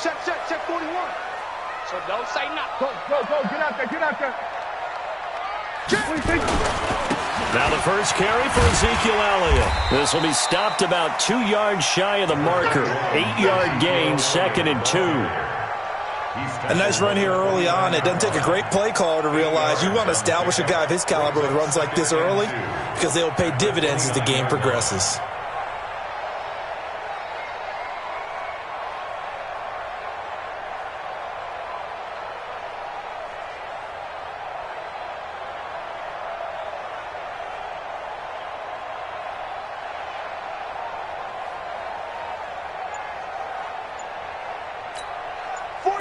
Check 41. So don't say nothing. Go, get out there. Now the first carry for Ezekiel Elliott. This will be stopped about 2 yards shy of the marker. 8-yard gain, 2nd and 2. A nice run here early on. It doesn't take a great play caller to realize you want to establish a guy of his caliber with runs like this early because they will pay dividends as the game progresses.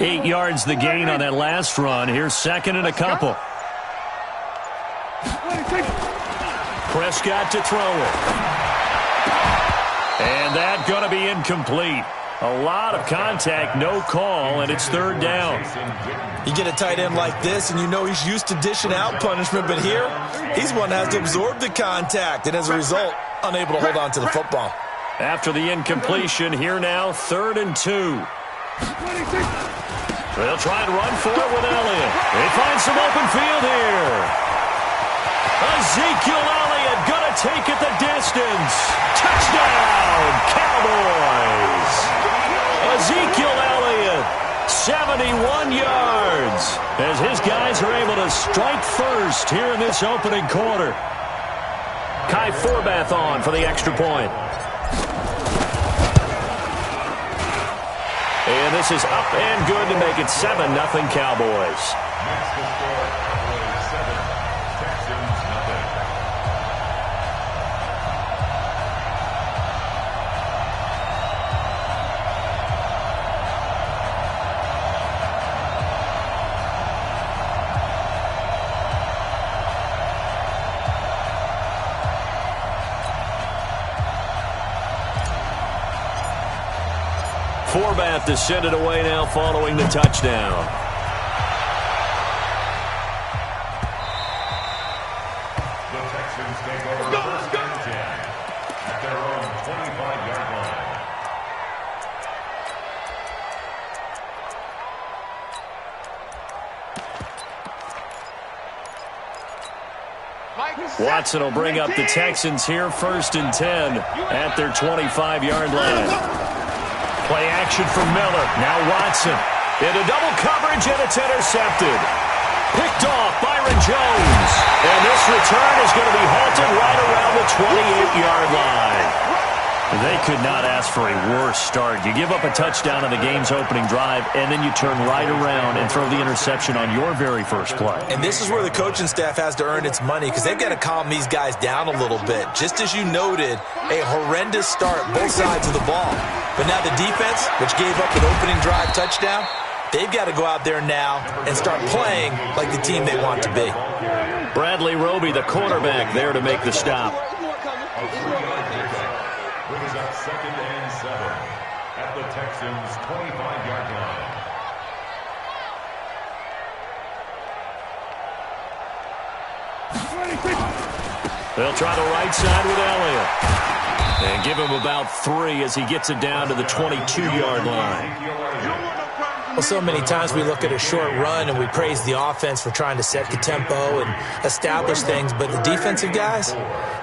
Eight yards the gain on that last run. Here's 2nd and a couple. Prescott to throw it. And that's going to be incomplete. A lot of contact, no call, and it's 3rd down. You get a tight end like this, and you know he's used to dishing out punishment, but here, he's one that has to absorb the contact, and as a result, unable to hold on to the football. After the incompletion, here now, 3rd and 2. They'll try and run for it with Elliott. They find some open field here. Ezekiel Elliott going to take it the distance. Touchdown, Cowboys. Ezekiel Elliott, 71 yards, as his guys are able to strike first here in this opening quarter. Kai Forbath on for the extra point. And this is up and good to make it 7-0 Cowboys. Forbath to send it away now following the touchdown. The Texans take over first and 10 at their own 25-yard line. Watson will bring up the Texans here 1st and 10 at their 25-yard line. Play action from Miller. Now Watson into double coverage, and it's intercepted. Picked off Byron Jones. And this return is going to be halted right around the 28-yard line. They could not ask for a worse start. You give up a touchdown on the game's opening drive, and then you turn right around and throw the interception on your very first play. And this is where the coaching staff has to earn its money because they've got to calm these guys down a little bit. Just as you noted, a horrendous start both sides of the ball. But now the defense, which gave up an opening drive touchdown, they've got to go out there now and start playing like the team they want to be. Bradley Roby, the quarterback, there to make the stop. Brings up 2nd and 7 at the Texans' 25-yard line. They'll try the right side with Elliott. And give him about 3 as he gets it down to the 22-yard line. Well, so many times we look at a short run and we praise the offense for trying to set the tempo and establish things, but the defensive guys,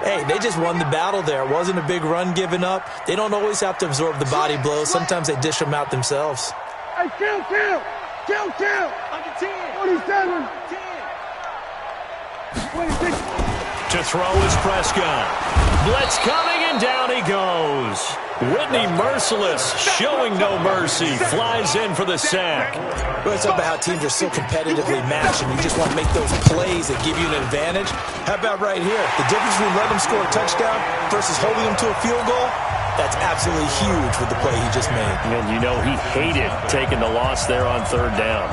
hey, they just won the battle there. It wasn't a big run given up. They don't always have to absorb the body blows. Sometimes they dish them out themselves. Hey, kill! Under 10. 47. 10. 26. To throw is Prescott. Blitz coming, and down he goes. Whitney Merciless, showing no mercy, flies in for the sack. Well, it's about how teams are so competitively matched, and you just want to make those plays that give you an advantage. How about right here? The difference between letting them score a touchdown versus holding them to a field goal, that's absolutely huge with the play he just made. And you know he hated taking the loss there on 3rd down.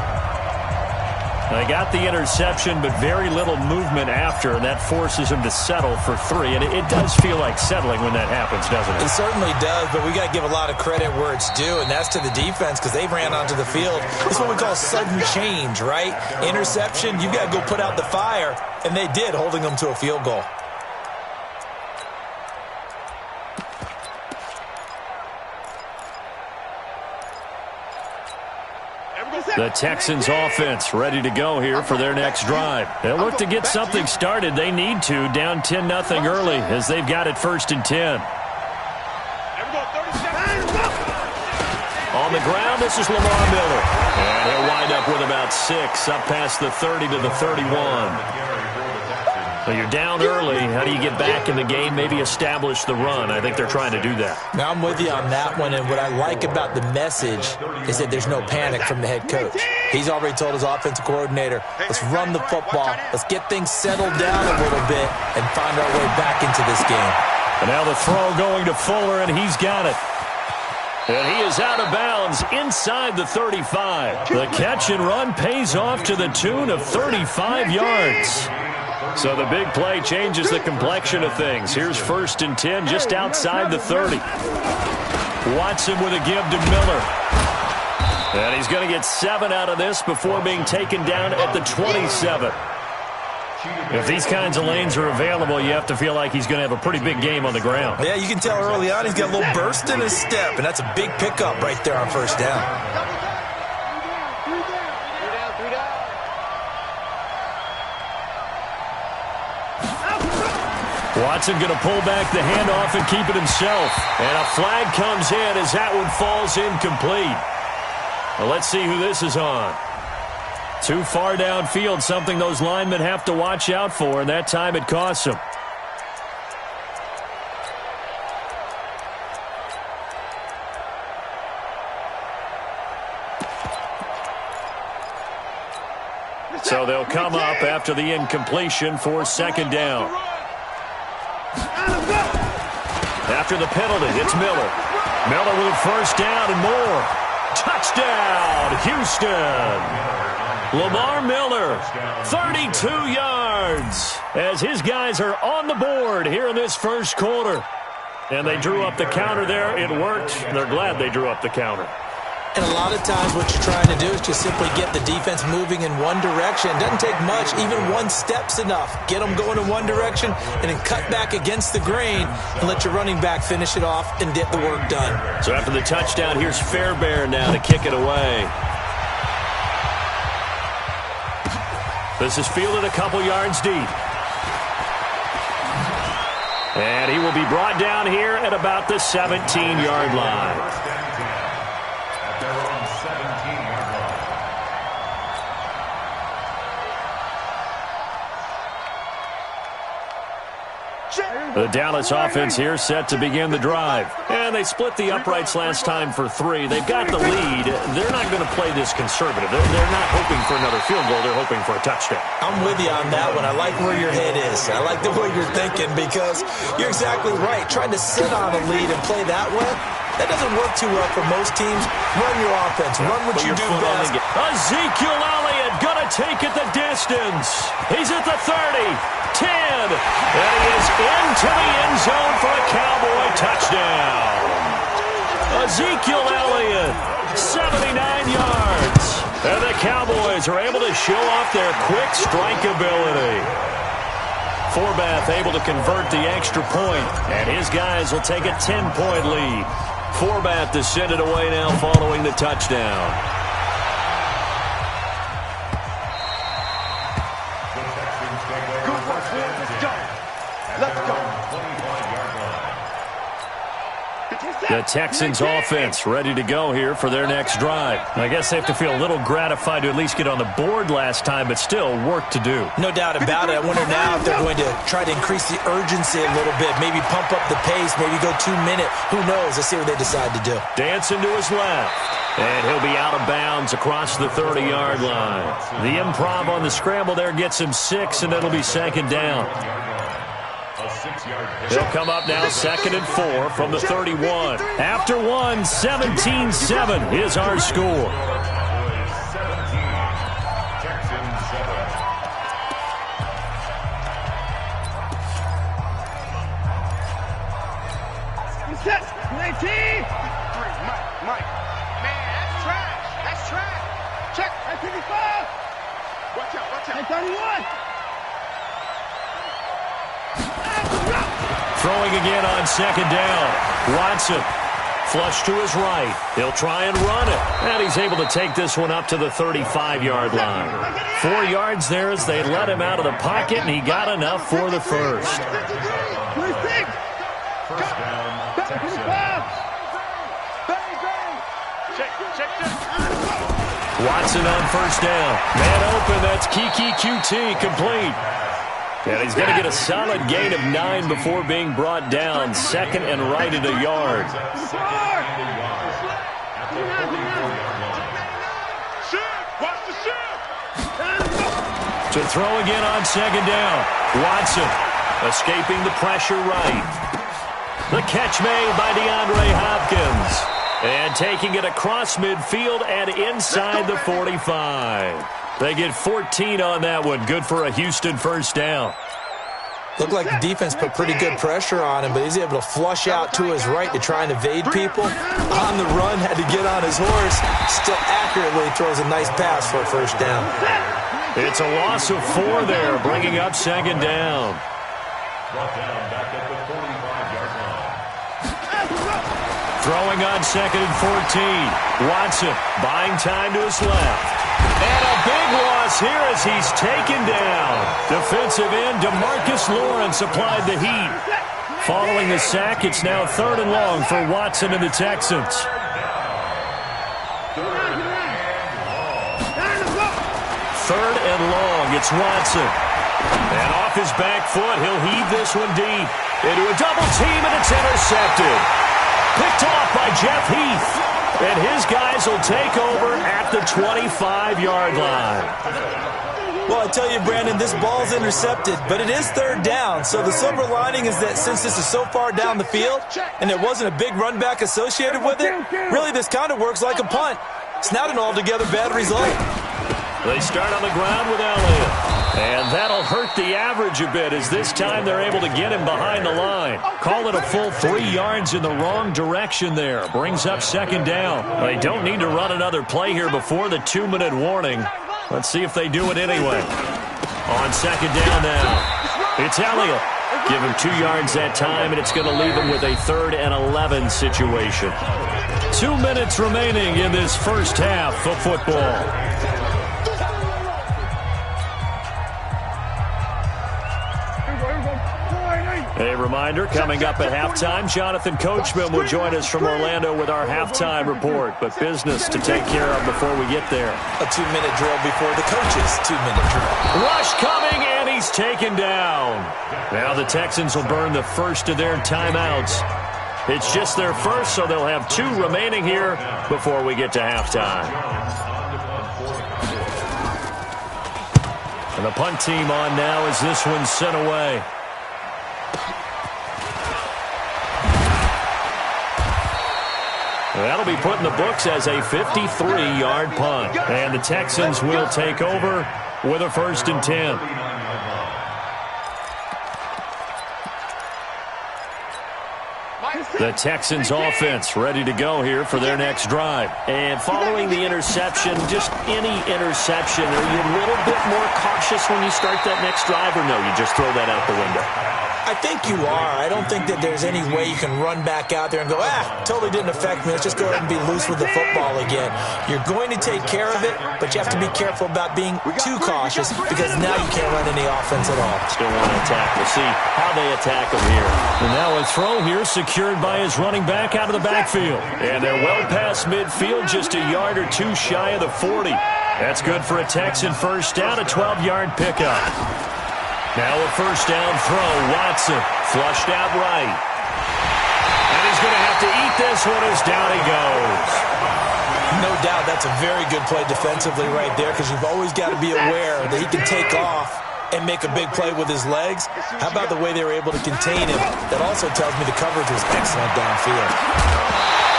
They got the interception, but very little movement after, and that forces him to settle for 3. And it does feel like settling when that happens, doesn't it? It certainly does, but we got to give a lot of credit where it's due, and that's to the defense because they ran onto the field. It's what we call sudden change, right? Interception, you got to go put out the fire, and they did, holding them to a field goal. The Texans offense ready to go here for their next drive. They'll look to get something started. They need to, down 10-0 early as they've got it 1st and 10. On the ground, this is Lamar Miller. And he'll wind up with about 6, up past the 30 to the 31. Well, you're down early. How do you get back in the game? Maybe establish the run. I think they're trying to do that. Now, I'm with you on that one, and what I like about the message is that there's no panic from the head coach. He's already told his offensive coordinator, let's run the football, let's get things settled down a little bit, and find our way back into this game. And now the throw going to Fuller, and he's got it. And he is out of bounds inside the 35. The catch and run pays off to the tune of 35 yards. So the big play changes the complexion of things. Here's 1st and 10 just outside the 30. Watson with a give to Miller. And he's going to get 7 out of this before being taken down at the 27. If these kinds of lanes are available, you have to feel like he's going to have a pretty big game on the ground. Yeah, you can tell early on he's got a little burst in his step, and that's a big pickup right there on 1st down. Watson going to pull back the handoff and keep it himself. And a flag comes in as that one falls incomplete. Well, let's see who this is on. Too far downfield, something those linemen have to watch out for, and that time it costs them. So they'll come up after the incompletion for 2nd down. After the penalty, it's Miller. Miller with 1st down and more. Touchdown, Houston. Lamar Miller, 32 yards, as his guys are on the board here in this 1st quarter. And they drew up the counter there. It worked. They're glad they drew up the counter. And a lot of times what you're trying to do is just simply get the defense moving in one direction. It doesn't take much. Even one step's enough. Get them going in one direction and then cut back against the grain and let your running back finish it off and get the work done. So after the touchdown, here's Fairbairn now to kick it away. This is fielded a couple yards deep. And he will be brought down here at about the 17-yard line. The Dallas offense here set to begin the drive. And they split the uprights last time for 3. They've got the lead. They're not going to play this conservative. They're not hoping for another field goal. They're hoping for a touchdown. I'm with you on that one. I like where your head is. I like the way you're thinking because you're exactly right. Trying to sit on a lead and play that way, that doesn't work too well for most teams. Run your offense. Run what you do best. Ezekiel Elliott going to take it the distance. He's at the 30. 10, and he is into the end zone for a Cowboy touchdown. Ezekiel Elliott, 79 yards. And the Cowboys are able to show off their quick strike ability. Forbath able to convert the extra point, and his guys will take a 10-point lead. Forbath to send it away now following the touchdown. The Texans offense ready to go here for their next drive. I guess they have to feel a little gratified to at least get on the board last time, but still work to do. No doubt about it. I wonder now if they're going to try to increase the urgency a little bit, maybe pump up the pace, maybe go 2-minute. Who knows? Let's see what they decide to do. Dancing to his left. And he'll be out of bounds across the 30-yard line. The improv on the scramble there gets him 6, and it'll be 2nd down. He'll come up now 2nd and 4 from the 31. After 1, 17-7 is our score. Set. 19. Mike. Man, that's trash. That's trash. Check. 55. Watch out. 31. Throwing again on 2nd down. Watson Flush to his right. He'll try and run it. And he's able to take this one up to the 35-yard line. 4 yards there as they let him out of the pocket, and he got enough for the first. First down, Texans. Watson on first down. Man open, that's Kiki QT, complete. And he's going to get a solid gain of 9 before being brought down. Second and right at a yard. To throw again on second down. Watson escaping the pressure right. The catch made by DeAndre Hopkins. And taking it across midfield and inside the 45. They get 14 on that one. Good for a Houston first down. Looked like the defense put pretty good pressure on him, but he's able to flush out to his right to try and evade people. On the run, had to get on his horse. Still accurately throws a nice pass for a first down. It's a loss of 4 there, bringing up second down. Brought down back at the 45-yard line. Throwing on second and 14. Watson buying time to his left. And a big loss here as he's taken down. Defensive end DeMarcus Lawrence applied the heat. Following the sack, it's now 3rd and long for Watson and the Texans. Third and long, it's Watson. And off his back foot, he'll heave this one deep. Into a double team, and it's intercepted. Picked off by Jeff Heath. And his guys will take over at the 25-yard line. Well, I tell you, Brandon, this ball's intercepted, but it is 3rd down. So the silver lining is that since this is so far down the field and there wasn't a big run back associated with it, really this kind of works like a punt. It's not an altogether bad result. They start on the ground with Elliott. And that'll hurt the average a bit as this time they're able to get him behind the line. Call it a full 3 yards in the wrong direction there. Brings up second down. They don't need to run another play here before the 2-minute warning. Let's see if they do it anyway. On second down now, it's Elliott. Give him 2 yards that time, and it's going to leave him with a 3rd and 11 situation. 2 minutes remaining in this first half of football. A reminder, coming up at halftime, Jonathan Coachman will join us from Orlando with our halftime report. But business to take care of before we get there. A 2-minute drill before the coach's 2-minute drill. Rush coming, and he's taken down. Now the Texans will burn the first of their timeouts. It's just their first, so they'll have 2 remaining here before we get to halftime. And the punt team on now as this one's sent away. That'll be put in the books as a 53-yard punt. And the Texans will take over with a 1st and 10. The Texans offense ready to go here for their next drive. And following the interception, just any interception, are you a little bit more cautious when you start that next drive, or no, you just throw that out the window? I think you are. I don't think that there's any way you can run back out there and go, totally didn't affect me. Let's just go ahead and be loose with the football again. You're going to take care of it, but you have to be careful about being too cautious because now you can't run any offense at all. Still want to attack. We'll see how they attack him here. And now a throw here secured by his running back out of the backfield. And they're well past midfield, just a yard or 2 shy of the 40. That's good for a Texan first down, a 12-yard pickup. Now a first down throw. Watson flushed out right. And he's going to have to eat this one as down he goes. No doubt that's a very good play defensively right there because you've always got to be aware that he can take off and make a big play with his legs. How about the way they were able to contain him? That also tells me the coverage was excellent downfield.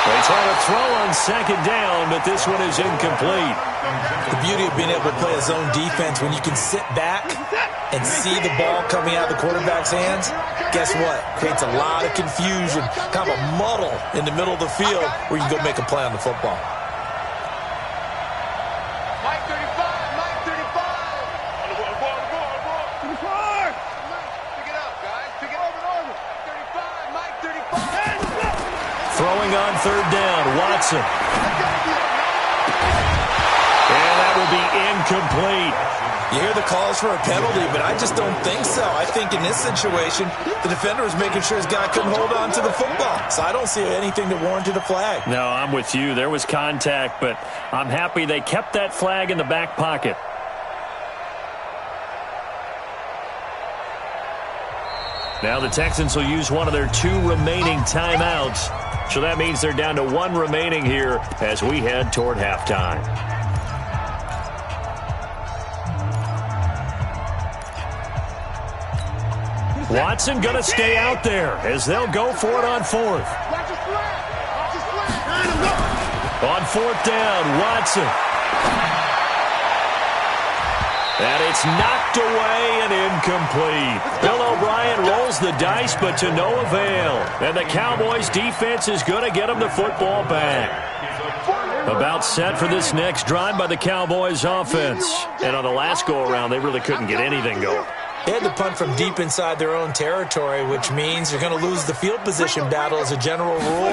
They try to throw on second down, but this one is incomplete. The beauty of being able to play a zone defense when you can sit back and see the ball coming out of the quarterback's hands, guess what? Creates a lot of confusion, kind of a muddle in the middle of the field where you can go make a play on the football. Mike 35, Mike 35. On the ball. 34. Pick it up, guys. Pick it up and over. 35, Mike 35. throwing on third down. Watson. And that will be incomplete. You hear the calls for a penalty, but I just don't think so. I think in this situation, the defender was making sure his guy couldn't hold on to the football. So I don't see anything that warranted a flag. No, I'm with you. There was contact, but I'm happy they kept that flag in the back pocket. Now the Texans will use one of their 2 remaining timeouts. So that means they're down to 1 remaining here as we head toward halftime. Watson going to stay out there as they'll go for it on 4th. On 4th down, Watson. And it's knocked away and incomplete. Bill O'Brien rolls the dice, but to no avail. And the Cowboys' defense is going to get him the football back. About set for this next drive by the Cowboys' offense. And on the last go-around, they really couldn't get anything going. They had to punt from deep inside their own territory, which means you're going to lose the field position battle as a general rule.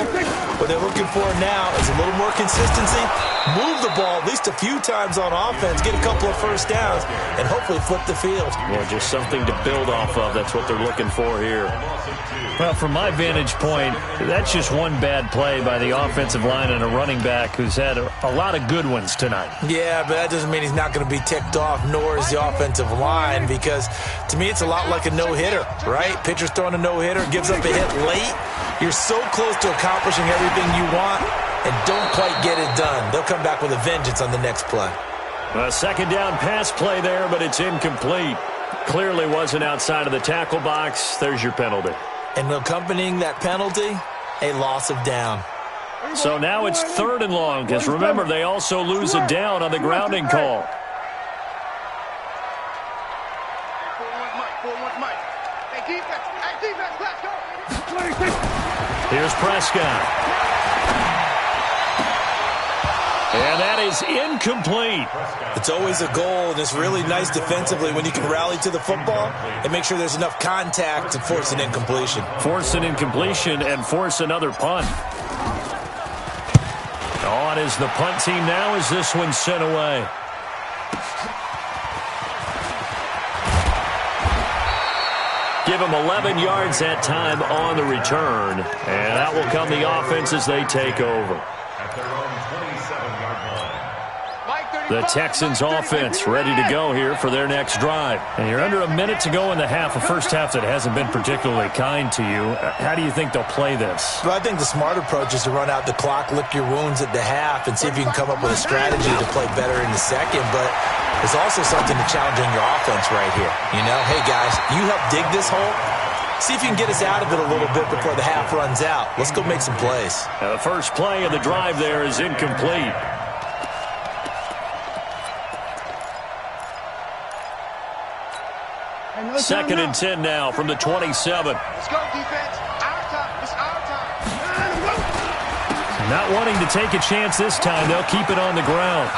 What they're looking for now is a little more consistency, move the ball at least a few times on offense, get a couple of first downs, and hopefully flip the field. Yeah, just something to build off of. That's what they're looking for here. Well, from my vantage point, that's just one bad play by the offensive line and a running back who's had a lot of good ones tonight. Yeah, but that doesn't mean he's not going to be ticked off, nor is the offensive line, because to me it's a lot like a no-hitter, right? Pitcher's throwing a no-hitter, gives up a hit late. You're so close to accomplishing everything you want and don't quite get it done. They'll come back with a vengeance on the next play. A second down pass play there, but it's incomplete. Clearly wasn't outside of the tackle box. There's your penalty. And accompanying that penalty, a loss of down. So now it's 3rd and long, because remember, they also lose a down on the grounding call. Here's Prescott. And that is incomplete. It's always a goal, and it's really nice defensively when you can rally to the football and make sure there's enough contact to force an incompletion. Force an incompletion and force another punt. On is the punt team now as this one's sent away. Give them 11 yards that time on the return. And that will come the offense as they take over. The Texans offense ready to go here for their next drive. And you're under a minute to go in the half, a first half that hasn't been particularly kind to you. How do you think they'll play this? Well, I think the smart approach is to run out the clock, lick your wounds at the half, and see if you can come up with a strategy to play better in the second. But there's also something to challenge on your offense right here. You know, hey, guys, you help dig this hole. See if you can get us out of it a little bit before the half runs out. Let's go make some plays. Now, the first play of the drive there is incomplete. Second and 10 now from the 27. Let's go, defense. Our time. It's our time. Not wanting to take a chance this time. They'll keep it on the ground.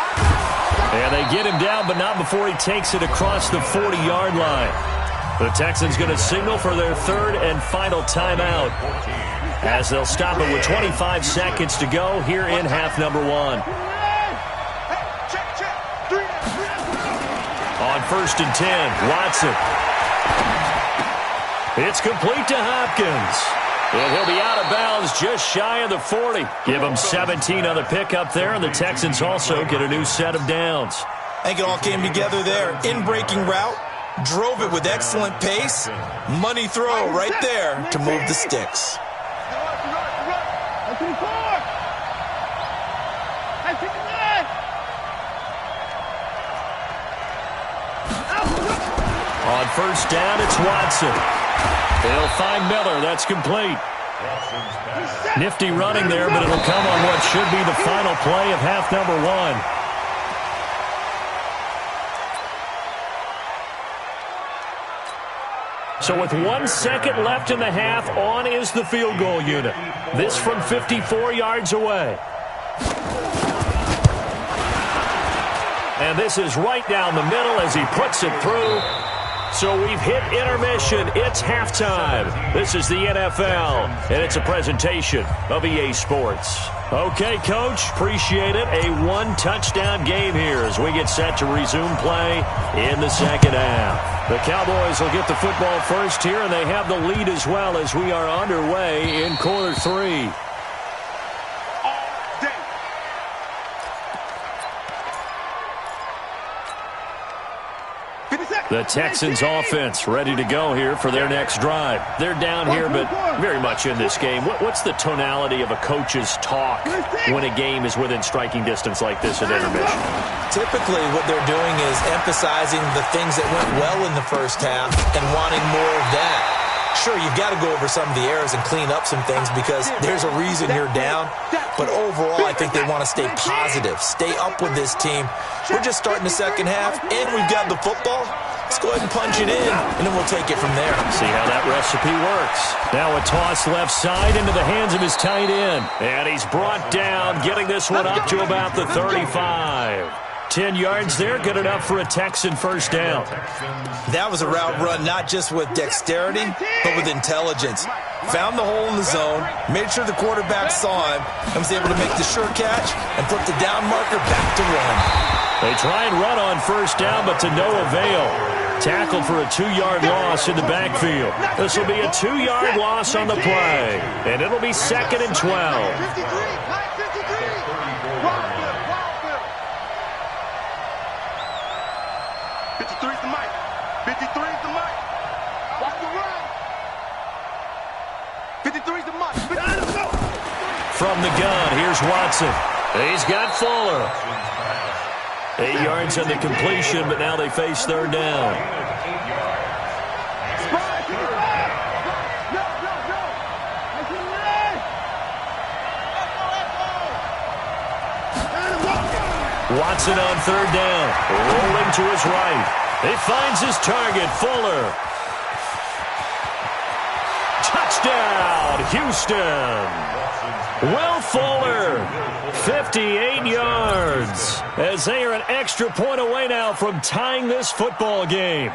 And they get him down, but not before he takes it across the 40-yard line. The Texans going to signal for their 3rd and final timeout as they'll stop it with 25 seconds to go here in half number 1. On 1st and 10, Watson. It's complete to Hopkins. And he'll be out of bounds just shy of the 40. Give him 17 on the pickup there, and the Texans also get a new set of downs. I think it all came together there. In-breaking route, drove it with excellent pace. Money throw right there to move the sticks. On 1st down, it's Watson. They'll find Miller. That's complete. Nifty running there, but it'll come on what should be the final play of half number 1. So with 1 second left in the half, on is the field goal unit. This from 54 yards away. And this is right down the middle as he puts it through. So we've hit intermission. It's halftime. This is the NFL, and it's a presentation of EA Sports. Okay, Coach, appreciate it. A one-touchdown game here as we get set to resume play in the second half. The Cowboys will get the football first here, and they have the lead as well as we are underway in quarter 3. The Texans offense ready to go here for their next drive. They're down here, but very much in this game. What's the tonality of a coach's talk when a game is within striking distance like this at intermission? Typically, what they're doing is emphasizing the things that went well in the first half and wanting more of that. Sure, you've got to go over some of the errors and clean up some things because there's a reason you're down. But overall, I think they want to stay positive, stay up with this team. We're just starting the second half, and we've got the football. Let's go ahead and punch it in, and then we'll take it from there. See how that recipe works. Now a toss left side into the hands of his tight end. And he's brought down, getting this one up to about the 35. 10 yards there, good enough for a Texan first down. That was a route run not just with dexterity, but with intelligence. Found the hole in the zone, made sure the quarterback saw him, and was able to make the sure catch and flip the down marker back to run. They try and run on first down, but to no avail. Tackled for a 2-yard loss in the backfield. This will be a 2-yard loss on the play, and it'll be 2nd and 12. 53's the mic. 53's the mic. Watch the run. 53's the mic. From the gun, here's Watson. He's got Fuller. 8 yards on the completion, but now they face third down. Watson on third down, rolling to his right. He finds his target, Fuller. Touchdown, Houston. Will Fuller, 58 yards, as they are an extra point away now from tying this football game.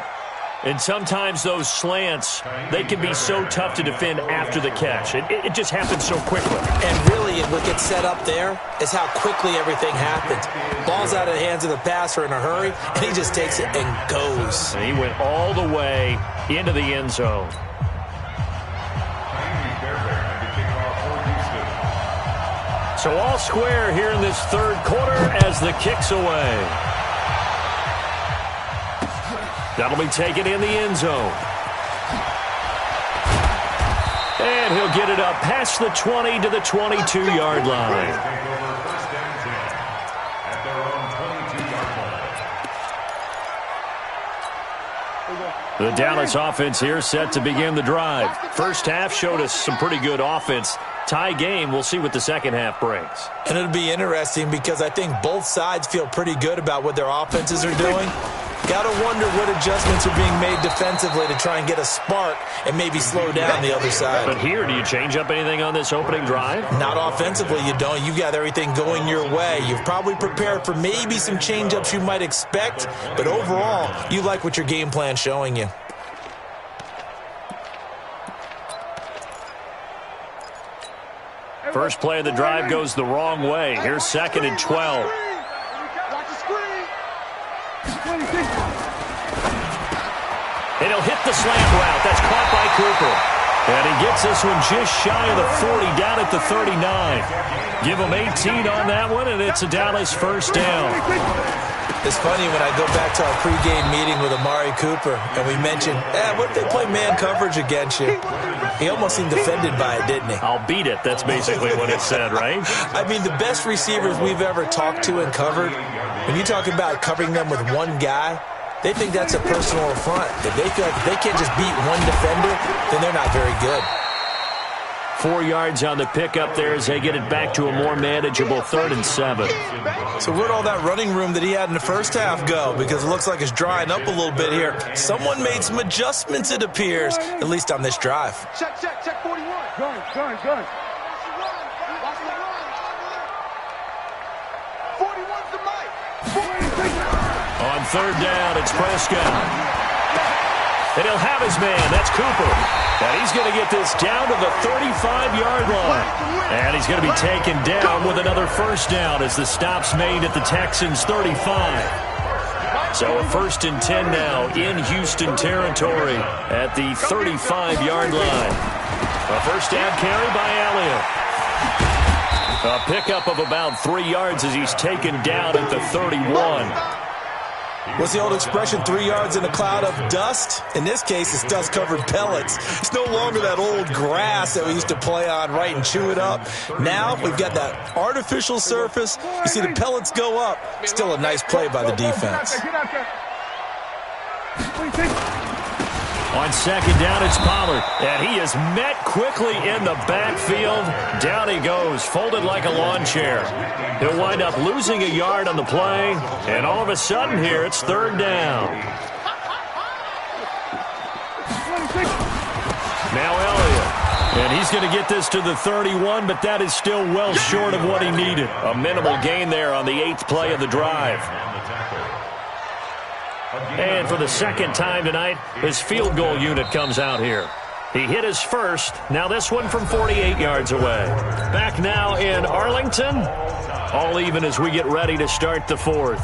And sometimes those slants, they can be so tough to defend after the catch. It just happens so quickly. And really, what gets set up there is how quickly everything happens. Ball's out of the hands of the passer in a hurry, and he just takes it and goes. And he went all the way into the end zone. So all square here in this third quarter as the kick's away. That'll be taken in the end zone. And he'll get it up past the 20 to the 22-yard line. The Dallas offense here set to begin the drive. First half showed us some pretty good offense. Tie game, we'll see what the second half brings. And it'll be interesting because I think both sides feel pretty good about what their offenses are doing. Got to wonder what adjustments are being made defensively to try and get a spark and maybe slow down the other side. But here, do you change up anything on this opening drive? Not offensively, you don't. You've got everything going your way. You've probably prepared for maybe some change-ups you might expect, but overall, you like what your game plan's showing you. First play of the drive goes the wrong way. Here's 2nd and 12. And he'll hit the slant route. That's caught by Cooper. And he gets this one just shy of the 40, down at the 39. Give him 18 on that one, and it's a Dallas first down. It's funny when I go back to our pregame meeting with Amari Cooper, and we mentioned, what if they play man coverage against you? He almost seemed offended by it, didn't he? I'll beat it. That's basically what it said, right? I mean, the best receivers we've ever talked to and covered, when you talk about covering them with one guy, they think that's a personal affront. If they feel like if they can't just beat one defender, then they're not very good. 4 yards on the pickup there as they get it back to a more manageable 3rd and 7. So where'd all that running room that he had in the first half go? Because it looks like it's drying up a little bit here. Someone made some adjustments, it appears, at least on this drive. Check 41. Gun. 41's the mic. On third down, it's Prescott. And he'll have his man. That's Cooper. And he's going to get this down to the 35-yard line. And he's going to be taken down with another first down as the stop's made at the Texans' 35. So a 1st and 10 now in Houston territory at the 35-yard line. A first down carry by Elliott. A pickup of about 3 yards as he's taken down at the 31. What's the old expression, 3 yards in a cloud of dust? In this case, it's dust-covered pellets. It's no longer that old grass that we used to play on, right, and chew it up. Now we've got that artificial surface. You see the pellets go up. Still a nice play by the defense. On second down, it's Pollard. And he is met quickly in the backfield. Down he goes, folded like a lawn chair. He'll wind up losing a yard on the play. And all of a sudden here, it's 3rd down. Now Elliott. And he's going to get this to the 31, but that is still well short of what he needed. A minimal gain there on the 8th play of the drive. And for the second time tonight, his field goal unit comes out here. He hit his first. Now this one from 48 yards away. Back now in Arlington. All even as we get ready to start the 4th.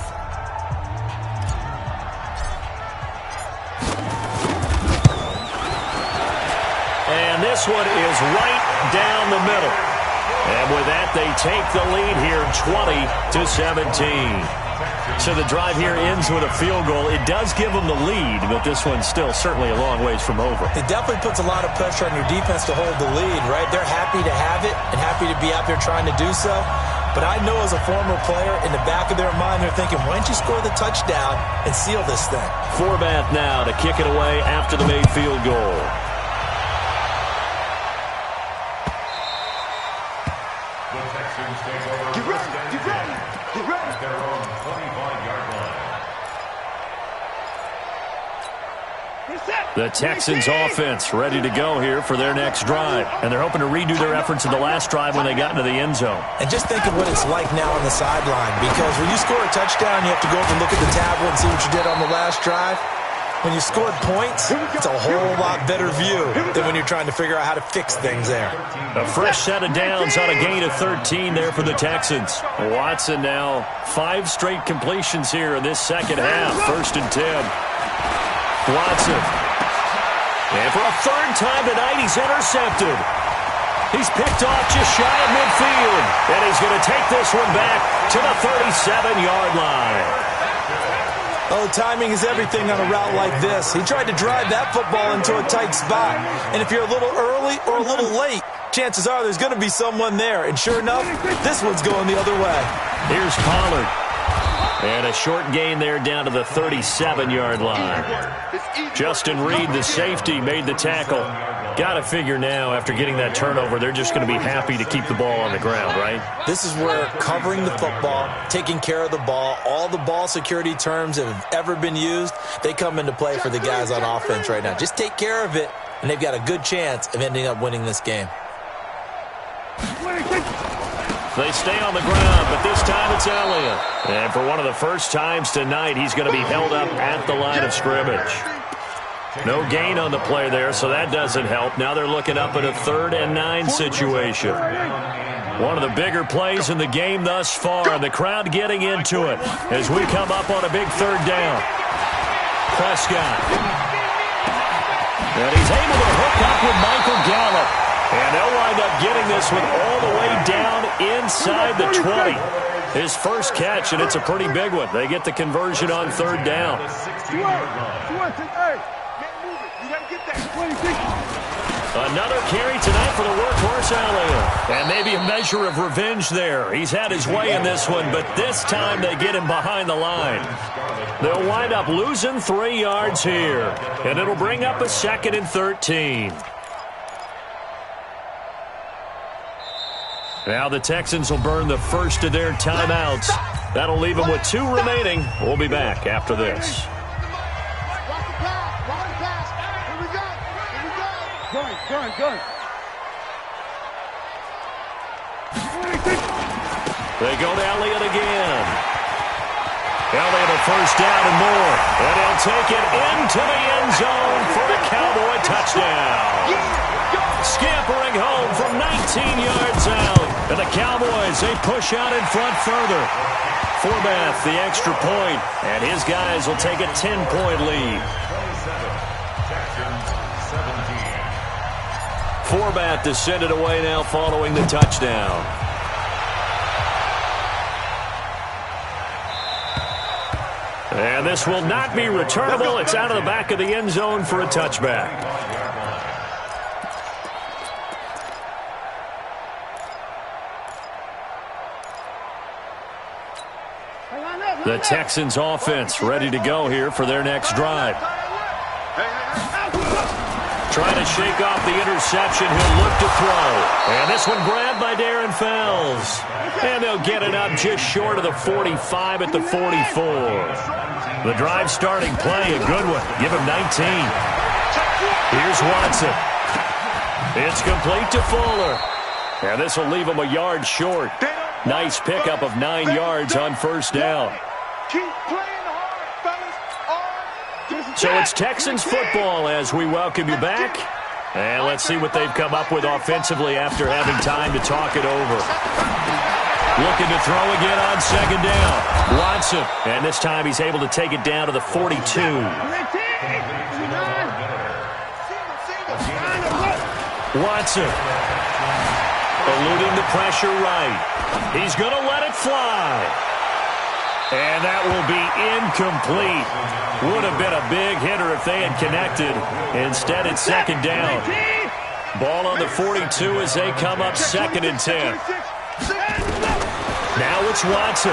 And this one is right down the middle. And with that, they take the lead here 20-17. So the drive here ends with a field goal. It does give them the lead, but this one's still certainly a long ways from over. It definitely puts a lot of pressure on your defense to hold the lead, right? They're happy to have it and happy to be out there trying to do so. But I know as a former player, in the back of their mind, they're thinking, why don't you score the touchdown and seal this thing? Forbath now to kick it away after the made field goal. The Texans take over first and 10 at their own 25-yard line. The Texans offense ready to go here for their next drive. And they're hoping to redo their efforts in the last drive when they got into the end zone. And just think of what it's like now on the sideline, because when you score a touchdown, you have to go over and look at the tablet and see what you did on the last drive. When you scored points, it's a whole lot better view than when you're trying to figure out how to fix things there. A fresh set of downs on a gain of 13 there for the Texans. Watson now 5 straight completions here in this second half. 1st and 10. Watson. And for a 3rd time tonight, he's intercepted. He's picked off just shy of midfield. And he's going to take this one back to the 37-yard line. Oh, timing is everything on a route like this. He tried to drive that football into a tight spot. And if you're a little early or a little late, chances are there's going to be someone there. And sure enough, this one's going the other way. Here's Pollard. And a short gain there down to the 37-yard line. Justin Reed, the safety, made the tackle. Got to figure now, after getting that turnover, they're just going to be happy to keep the ball on the ground, right? This is where covering the football, taking care of the ball, all the ball security terms that have ever been used, they come into play for the guys on offense right now. Just take care of it, and they've got a good chance of ending up winning this game. They stay on the ground, but this time it's Elliott. And for one of the first times tonight, he's going to be held up at the line of scrimmage. No gain on the play there, so that doesn't help. Now they're looking up at a 3rd and 9 situation. One of the bigger plays in the game thus far. The crowd getting into it as we come up on a big 3rd down. Prescott. And he's able to hook up with Michael Gallup. And they'll wind up getting this one all the way down inside the 20. His first catch, and it's a pretty big one. They get the conversion on 3rd down. Another carry tonight for the workhorse Elliott. And maybe a measure of revenge there. He's had his way in this one, but this time they get him behind the line. They'll wind up losing 3 yards here. And it'll bring up a 2nd and 13. Now the Texans will burn the first of their timeouts. That'll leave them with 2 remaining. We'll be back after this. They go to Elliott again. Elliott first down and more. And he'll take it into the end zone for a Cowboy touchdown. Scampering home from 19 yards out. And the Cowboys, they push out in front further. Forbath, the extra point, and his guys will take a 10-point lead. 27, Texans 17. Forbath to send it away now following the touchdown. And this will not be returnable. It's out of the back of the end zone for a touchback. The Texans offense ready to go here for their next drive. Trying to shake off the interception. He'll look to throw. And this one grabbed by Darren Fells. And they'll get it up just short of the 45 at the 44. The drive starting play, a good one. Give him 19. Here's Watson. It's complete to Fuller. And this will leave him a yard short. Nice pickup of 9 yards on first down. Keep playing hard, fellas. So it's Texans football as we welcome you back. And let's see what they've come up with offensively after having time to talk it over. Looking to throw again on second down. Watson. And this time he's able to take it down to the 42. Watson. Eluding the pressure right. He's going to let it fly. And that will be incomplete. Would have been a big hitter if they had connected. Instead, it's second down. Ball on the 42 as they come up second and 10. Now it's Watson.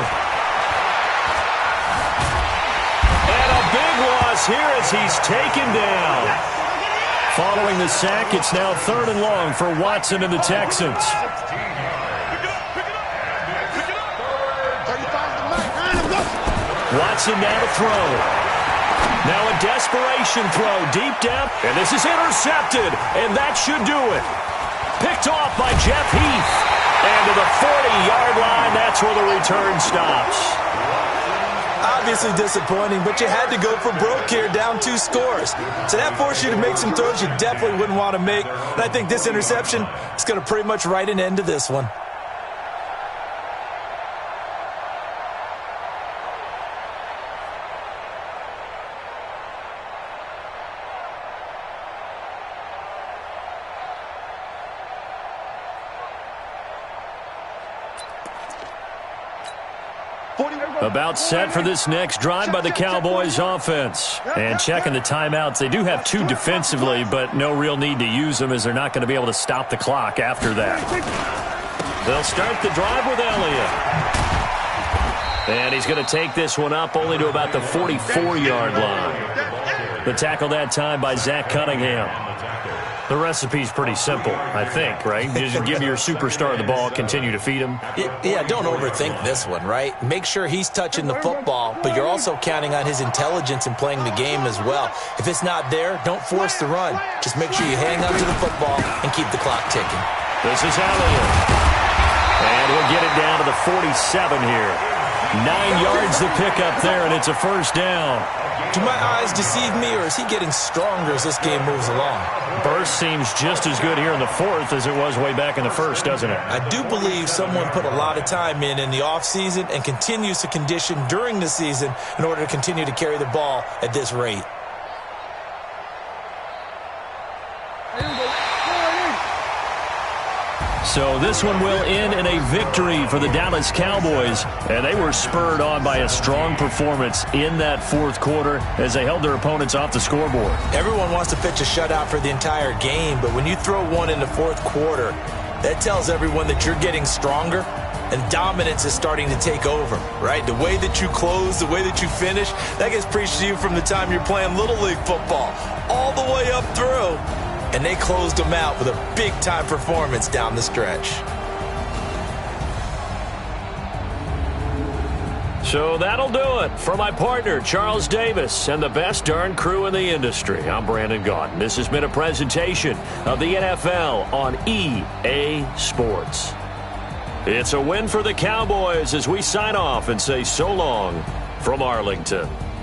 And a big loss here as he's taken down. Following the sack, it's now third and long for Watson and the Texans. Watson now to throw. Now a desperation throw deep down. And this is intercepted. And that should do it. Picked off by Jeff Heath. And to the 40-yard line, that's where the return stops. Obviously disappointing, but you had to go for broke here, down 2 scores. So that forced you to make some throws you definitely wouldn't want to make. And I think this interception is going to pretty much write an end to this one. About set for this next drive by the Cowboys offense. And checking the timeouts, they do have 2 defensively, but no real need to use them as they're not going to be able to stop the clock after that. They'll start the drive with Elliott. And he's going to take this one up only to about the 44-yard line. The tackle that time by Zach Cunningham. The recipe's pretty simple, I think, right? Just give your superstar the ball, continue to feed him. Yeah, don't overthink this one, right? Make sure he's touching the football, but you're also counting on his intelligence in playing the game as well. If it's not there, don't force the run. Just make sure you hang on to the football and keep the clock ticking. This is Elliott. And we'll get it down to the 47 here. 9 yards to pick up there, and it's a first down. Do my eyes deceive me, or is he getting stronger as this game moves along? Burst seems just as good here in the fourth as it was way back in the first, doesn't it? I do believe someone put a lot of time in the offseason and continues to condition during the season in order to continue to carry the ball at this rate. So this one will end in a victory for the Dallas Cowboys, and they were spurred on by a strong performance in that fourth quarter as they held their opponents off the scoreboard. Everyone wants to pitch a shutout for the entire game, but when you throw one in the fourth quarter, that tells everyone that you're getting stronger and dominance is starting to take over, right? The way that you close, the way that you finish, that gets preached to you from the time you're playing Little League football all the way up through. And they closed them out with a big-time performance down the stretch. So that'll do it. For my partner, Charles Davis, and the best darn crew in the industry, I'm Brandon Gaudin. This has been a presentation of the NFL on EA Sports. It's a win for the Cowboys as we sign off and say so long from Arlington.